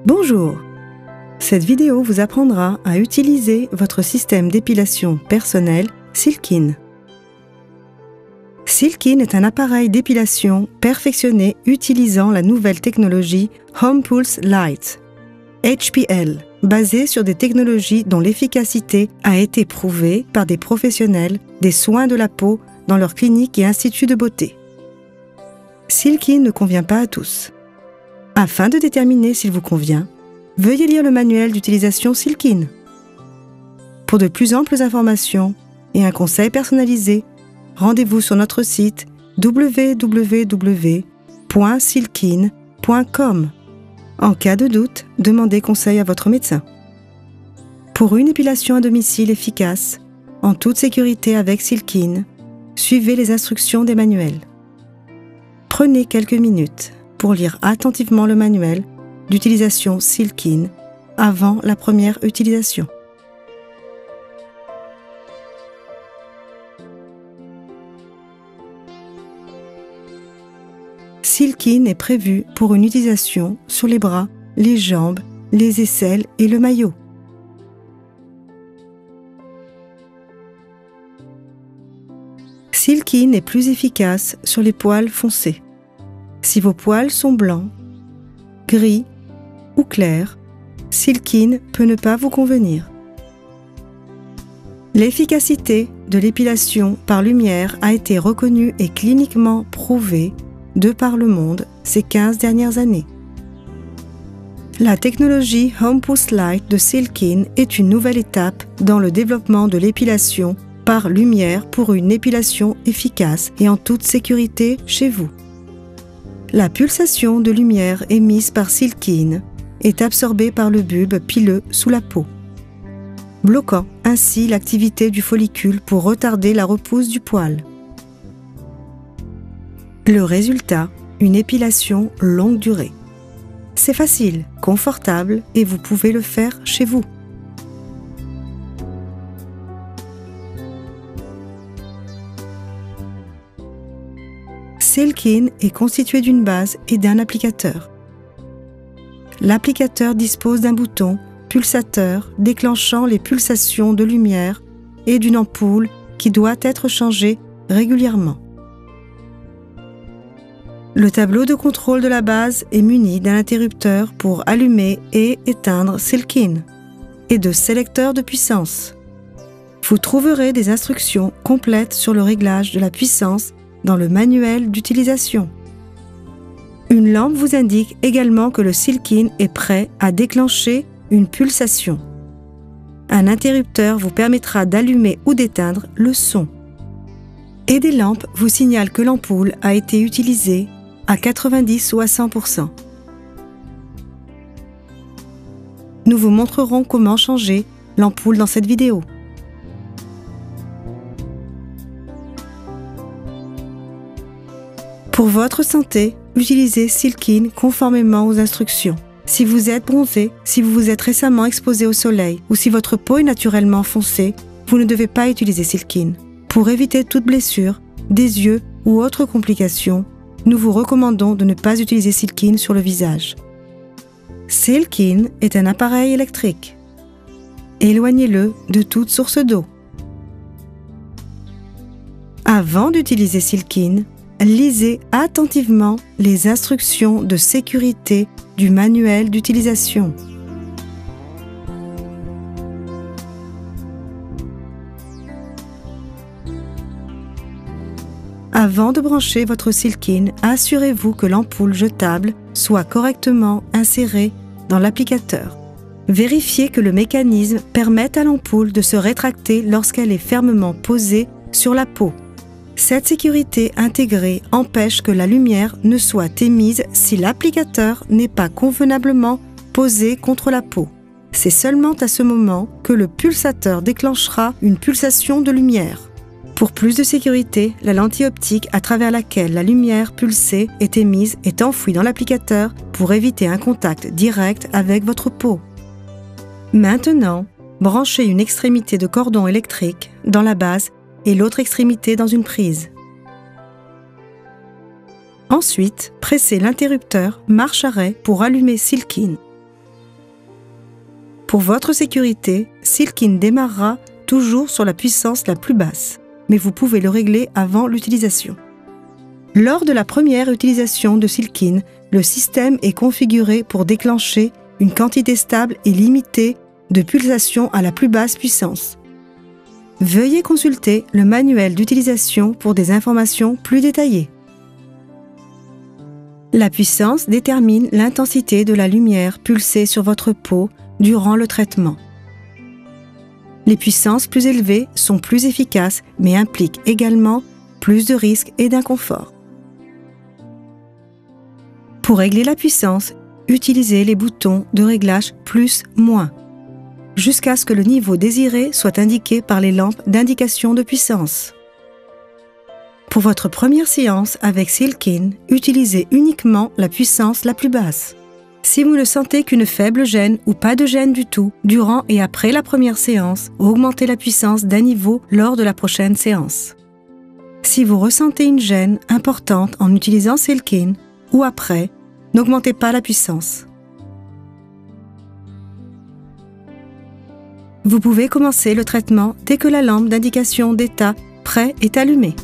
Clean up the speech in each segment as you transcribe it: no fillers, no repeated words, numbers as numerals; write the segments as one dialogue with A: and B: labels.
A: Bonjour! Cette vidéo vous apprendra à utiliser votre système d'épilation personnel Silkin. Silkin est un appareil d'épilation perfectionné utilisant la nouvelle technologie Home Pulse Light, HPL, basée sur des technologies dont l'efficacité a été prouvée par des professionnels des soins de la peau dans leurs cliniques et instituts de beauté. Silkin ne convient pas à tous. Afin de déterminer s'il vous convient, veuillez lire le manuel d'utilisation Silkin. Pour de plus amples informations et un conseil personnalisé, rendez-vous sur notre site www.silkin.com. En cas de doute, demandez conseil à votre médecin. Pour une épilation à domicile efficace, en toute sécurité avec Silkin, suivez les instructions des manuels. Prenez quelques minutes pour lire attentivement le manuel d'utilisation Silkin avant la première utilisation. Silkin est prévu pour une utilisation sur les bras, les jambes, les aisselles et le maillot. Silkin est plus efficace sur les poils foncés. Si vos poils sont blancs, gris ou clairs, Silkin peut ne pas vous convenir. L'efficacité de l'épilation par lumière a été reconnue et cliniquement prouvée de par le monde ces 15 dernières années. La technologie Home Pulse Light de Silkin est une nouvelle étape dans le développement de l'épilation par lumière pour une épilation efficace et en toute sécurité chez vous. La pulsation de lumière émise par Silkin est absorbée par le bulbe pileux sous la peau, bloquant ainsi l'activité du follicule pour retarder la repousse du poil. Le résultat, une épilation longue durée. C'est facile, confortable et vous pouvez le faire chez vous. Silkin est constitué d'une base et d'un applicateur. L'applicateur dispose d'un bouton pulsateur déclenchant les pulsations de lumière et d'une ampoule qui doit être changée régulièrement. Le tableau de contrôle de la base est muni d'un interrupteur pour allumer et éteindre Silkin et de sélecteurs de puissance. Vous trouverez des instructions complètes sur le réglage de la puissance dans le manuel d'utilisation. Une lampe vous indique également que le Silkin est prêt à déclencher une pulsation. Un interrupteur vous permettra d'allumer ou d'éteindre le son. Et des lampes vous signalent que l'ampoule a été utilisée à 90 ou à 100%. Nous vous montrerons comment changer l'ampoule dans cette vidéo. Pour votre santé, utilisez Silkin conformément aux instructions. Si vous êtes bronzé, si vous vous êtes récemment exposé au soleil ou si votre peau est naturellement foncée, vous ne devez pas utiliser Silkin. Pour éviter toute blessure, des yeux ou autres complications, nous vous recommandons de ne pas utiliser Silkin sur le visage. Silkin est un appareil électrique. Éloignez-le de toute source d'eau. Avant d'utiliser Silkin, lisez attentivement les instructions de sécurité du manuel d'utilisation. Avant de brancher votre Silkin, assurez-vous que l'ampoule jetable soit correctement insérée dans l'applicateur. Vérifiez que le mécanisme permette à l'ampoule de se rétracter lorsqu'elle est fermement posée sur la peau. Cette sécurité intégrée empêche que la lumière ne soit émise si l'applicateur n'est pas convenablement posé contre la peau. C'est seulement à ce moment que le pulsateur déclenchera une pulsation de lumière. Pour plus de sécurité, la lentille optique à travers laquelle la lumière pulsée est émise est enfouie dans l'applicateur pour éviter un contact direct avec votre peau. Maintenant, branchez une extrémité de cordon électrique dans la base et l'autre extrémité dans une prise. Ensuite, pressez l'interrupteur marche-arrêt pour allumer Silkin. Pour votre sécurité, Silkine démarrera toujours sur la puissance la plus basse, mais vous pouvez le régler avant l'utilisation. Lors de la première utilisation de Silkine, le système est configuré pour déclencher une quantité stable et limitée de pulsations à la plus basse puissance. Veuillez consulter le manuel d'utilisation pour des informations plus détaillées. La puissance détermine l'intensité de la lumière pulsée sur votre peau durant le traitement. Les puissances plus élevées sont plus efficaces, mais impliquent également plus de risques et d'inconfort. Pour régler la puissance, utilisez les boutons de réglage plus/moins, jusqu'à ce que le niveau désiré soit indiqué par les lampes d'indication de puissance. Pour votre première séance avec Silkine, utilisez uniquement la puissance la plus basse. Si vous ne sentez qu'une faible gêne ou pas de gêne du tout, durant et après la première séance, augmentez la puissance d'un niveau lors de la prochaine séance. Si vous ressentez une gêne importante en utilisant Silkine ou après, n'augmentez pas la puissance. Vous pouvez commencer le traitement dès que la lampe d'indication d'état prêt est allumée.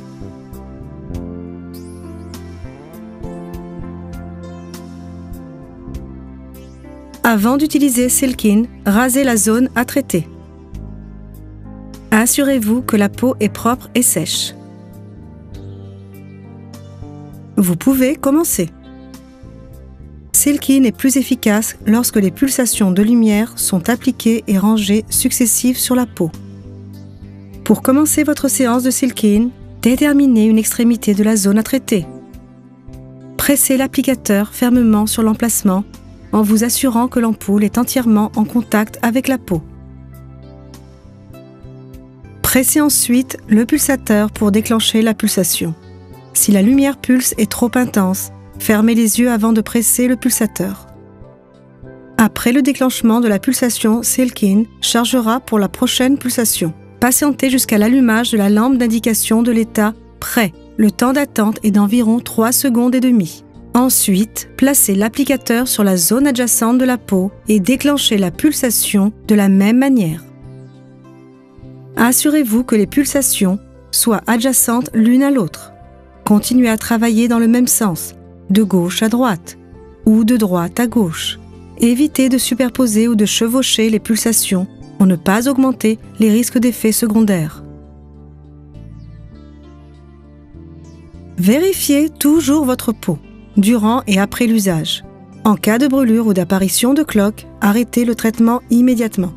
A: Avant d'utiliser Silkine, rasez la zone à traiter. Assurez-vous que la peau est propre et sèche. Vous pouvez commencer. Silkine est plus efficace lorsque les pulsations de lumière sont appliquées et rangées successives sur la peau. Pour commencer votre séance de Silkine, déterminez une extrémité de la zone à traiter. Pressez l'applicateur fermement sur l'emplacement en vous assurant que l'ampoule est entièrement en contact avec la peau. Pressez ensuite le pulsateur pour déclencher la pulsation. Si la lumière pulse est trop intense, fermez les yeux avant de presser le pulsateur. Après le déclenchement de la pulsation, Silkine chargera pour la prochaine pulsation. Patientez jusqu'à l'allumage de la lampe d'indication de l'état prêt. Le temps d'attente est d'environ 3 secondes et demie. Ensuite, placez l'applicateur sur la zone adjacente de la peau et déclenchez la pulsation de la même manière. Assurez-vous que les pulsations soient adjacentes l'une à l'autre. Continuez à travailler dans le même sens, de gauche à droite ou de droite à gauche. Évitez de superposer ou de chevaucher les pulsations pour ne pas augmenter les risques d'effets secondaires. Vérifiez toujours votre peau durant et après l'usage. En cas de brûlure ou d'apparition de cloques, arrêtez le traitement immédiatement.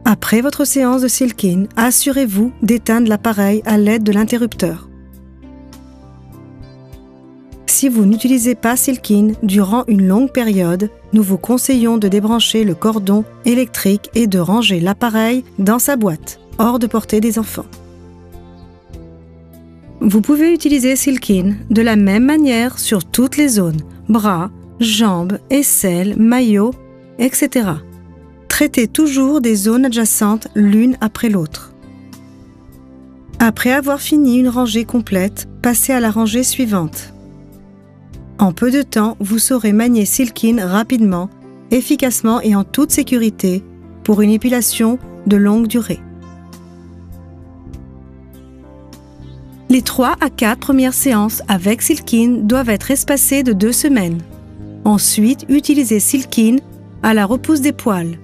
A: Après votre séance de Silkine, assurez-vous d'éteindre l'appareil à l'aide de l'interrupteur. Si vous n'utilisez pas Silkine durant une longue période, nous vous conseillons de débrancher le cordon électrique et de ranger l'appareil dans sa boîte, hors de portée des enfants. Vous pouvez utiliser Silkine de la même manière sur toutes les zones, bras, jambes, aisselles, maillots, etc. Traitez toujours des zones adjacentes l'une après l'autre. Après avoir fini une rangée complète, passez à la rangée suivante. En peu de temps, vous saurez manier Silkine rapidement, efficacement et en toute sécurité pour une épilation de longue durée. Les 3 à 4 premières séances avec Silkine doivent être espacées de 2 semaines. Ensuite, utilisez Silkine à la repousse des poils.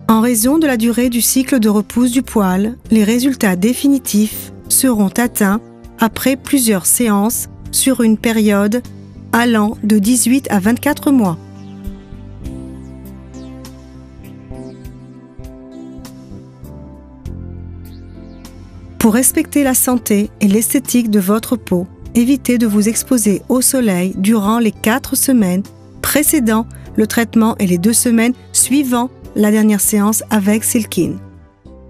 A: En raison de la durée du cycle de repousse du poil, les résultats définitifs seront atteints après plusieurs séances sur une période allant de 18 à 24 mois. Pour respecter la santé et l'esthétique de votre peau, évitez de vous exposer au soleil durant les 4 semaines précédant le traitement et les 2 semaines suivant la dernière séance avec Silkine.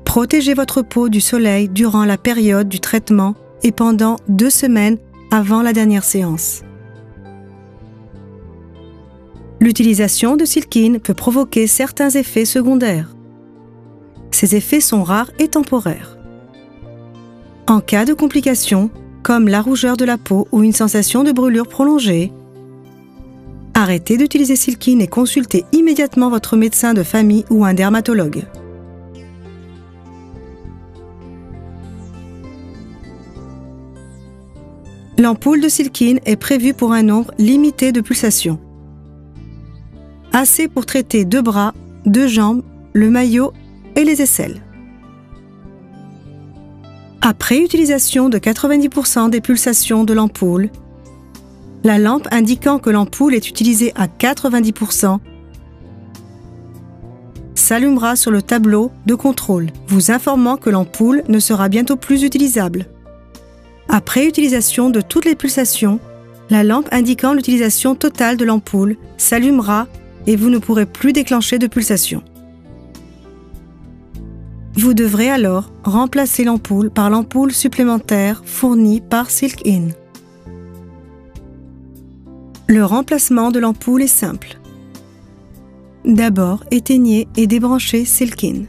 A: Protégez votre peau du soleil durant la période du traitement et pendant 2 semaines avant la dernière séance. L'utilisation de Silkine peut provoquer certains effets secondaires. Ces effets sont rares et temporaires. En cas de complications, comme la rougeur de la peau ou une sensation de brûlure prolongée, Arrêtez d'utiliser Silkine et consultez immédiatement votre médecin de famille ou un dermatologue. L'ampoule de Silkine est prévue pour un nombre limité de pulsations. Assez pour traiter 2 bras, 2 jambes, le maillot et les aisselles. Après utilisation de 90% des pulsations de l'ampoule, la lampe indiquant que l'ampoule est utilisée à 90% s'allumera sur le tableau de contrôle, vous informant que l'ampoule ne sera bientôt plus utilisable. Après utilisation de toutes les pulsations, la lampe indiquant l'utilisation totale de l'ampoule s'allumera et vous ne pourrez plus déclencher de pulsation. Vous devrez alors remplacer l'ampoule par l'ampoule supplémentaire fournie par Silkine. Le remplacement de l'ampoule est simple. D'abord, éteignez et débranchez Silkine.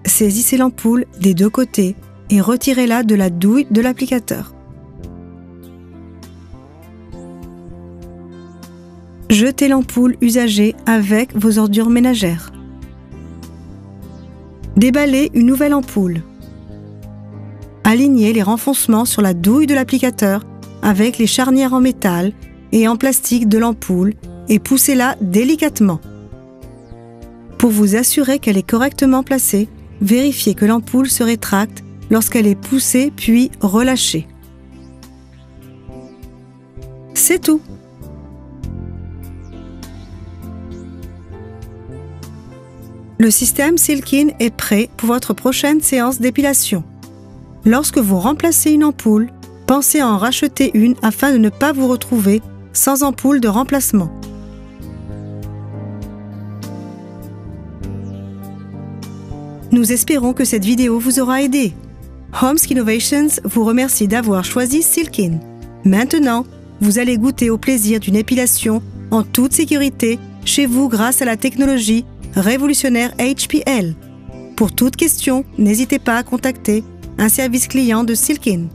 A: Saisissez l'ampoule des 2 côtés et retirez-la de la douille de l'applicateur. Jetez l'ampoule usagée avec vos ordures ménagères. Déballez une nouvelle ampoule. Alignez les renfoncements sur la douille de l'applicateur avec les charnières en métal et en plastique de l'ampoule et poussez-la délicatement. Pour vous assurer qu'elle est correctement placée, vérifiez que l'ampoule se rétracte lorsqu'elle est poussée puis relâchée. C'est tout. Le système Silkine est prêt pour votre prochaine séance d'épilation. Lorsque vous remplacez une ampoule, pensez à en racheter une afin de ne pas vous retrouver sans ampoule de remplacement. Nous espérons que cette vidéo vous aura aidé. Homeskin Innovations vous remercie d'avoir choisi Silkine. Maintenant, vous allez goûter au plaisir d'une épilation en toute sécurité chez vous grâce à la technologie révolutionnaire HPL. Pour toute question, n'hésitez pas à contacter un service client de Silkine.